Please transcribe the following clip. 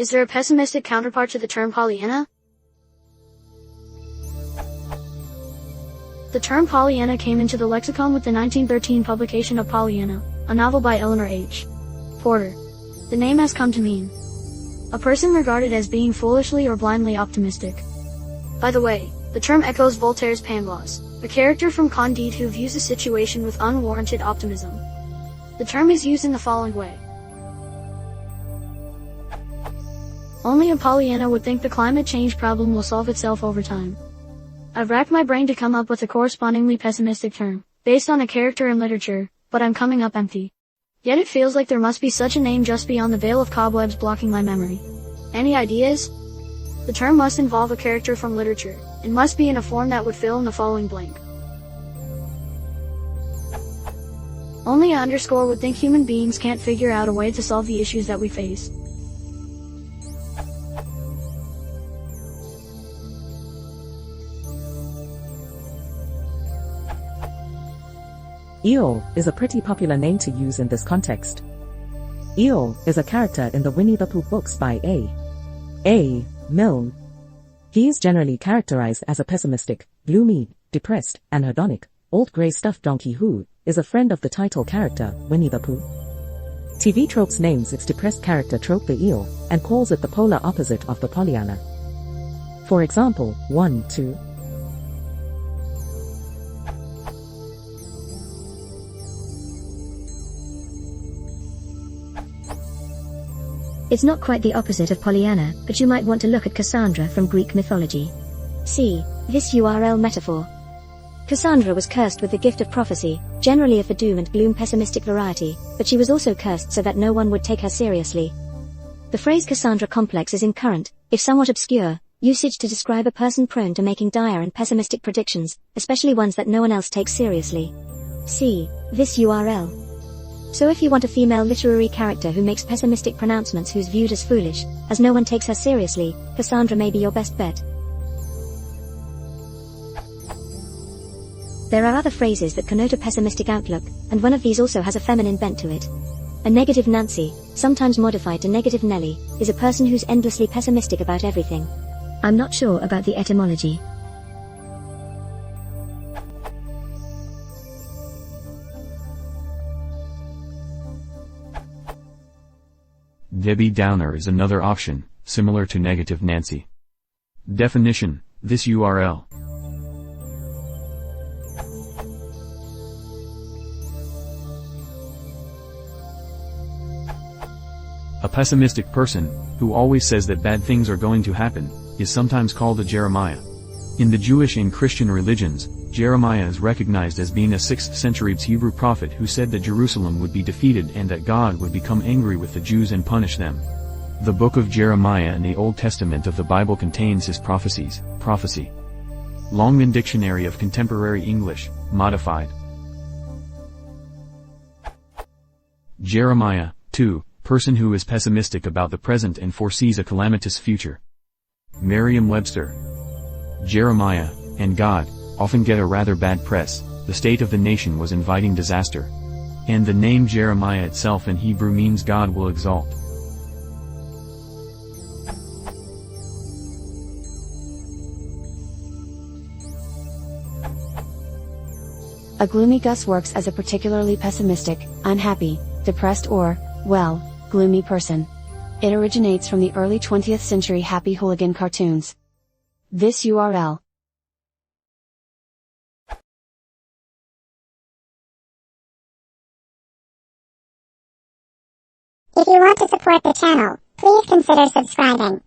Is there a pessimistic counterpart to the term Pollyanna? The term Pollyanna came into the lexicon with the 1913 publication of Pollyanna, a novel by Eleanor H. Porter. The name has come to mean a person regarded as being foolishly or blindly optimistic. By the way, the term echoes Voltaire's Pangloss, a character from Candide who views a situation with unwarranted optimism. The term is used in the following way. Only a Pollyanna would think the climate change problem will solve itself over time. I've racked my brain to come up with a correspondingly pessimistic term, based on a character in literature, but I'm coming up empty. Yet it feels like there must be such a name just beyond the veil of cobwebs blocking my memory. Any ideas? The term must involve a character from literature, and must be in a form that would fill in the following blank. Only a underscore would think human beings can't figure out a way to solve the issues that we face. Eeyore is a pretty popular name to use in this context. Eeyore is a character in the Winnie-the-Pooh books by A. Milne. He is generally characterized as a pessimistic, gloomy, depressed, and hedonic, old grey stuffed donkey who is a friend of the title character, Winnie-the-Pooh. TV Tropes names its depressed character trope the Eeyore, and calls it the polar opposite of the Pollyanna. For example, 1-2. It's not quite the opposite of Pollyanna, but you might want to look at Cassandra from Greek mythology. See this URL metaphor. Cassandra was cursed with the gift of prophecy, generally of the doom and gloom pessimistic variety, but she was also cursed so that no one would take her seriously. The phrase Cassandra complex is in current, if somewhat obscure, usage to describe a person prone to making dire and pessimistic predictions, especially ones that no one else takes seriously. See this URL. So if you want a female literary character who makes pessimistic pronouncements who's viewed as foolish, as no one takes her seriously, Cassandra may be your best bet. There are other phrases that connote a pessimistic outlook, and one of these also has a feminine bent to it. A negative Nancy, sometimes modified to negative Nelly, is a person who's endlessly pessimistic about everything. I'm not sure about the etymology. Debbie Downer is another option, similar to negative Nancy. Definition, this URL. A pessimistic person, who always says that bad things are going to happen, is sometimes called a Jeremiah. In the Jewish and Christian religions, Jeremiah is recognized as being a 6th century Hebrew prophet who said that Jerusalem would be defeated and that God would become angry with the Jews and punish them. The book of Jeremiah in the Old Testament of the Bible contains his prophecies, prophecy. Longman Dictionary of Contemporary English, modified. Jeremiah, 2, person who is pessimistic about the present and foresees a calamitous future. Merriam-Webster. Jeremiah, and God, often get a rather bad press. The state of the nation was inviting disaster. And the name Jeremiah itself in Hebrew means God will exalt. A gloomy Gus works as a particularly pessimistic, unhappy, depressed or, well, gloomy person. It originates from the early 20th century Happy Hooligan cartoons. This URL. If you want to support the channel, please consider subscribing.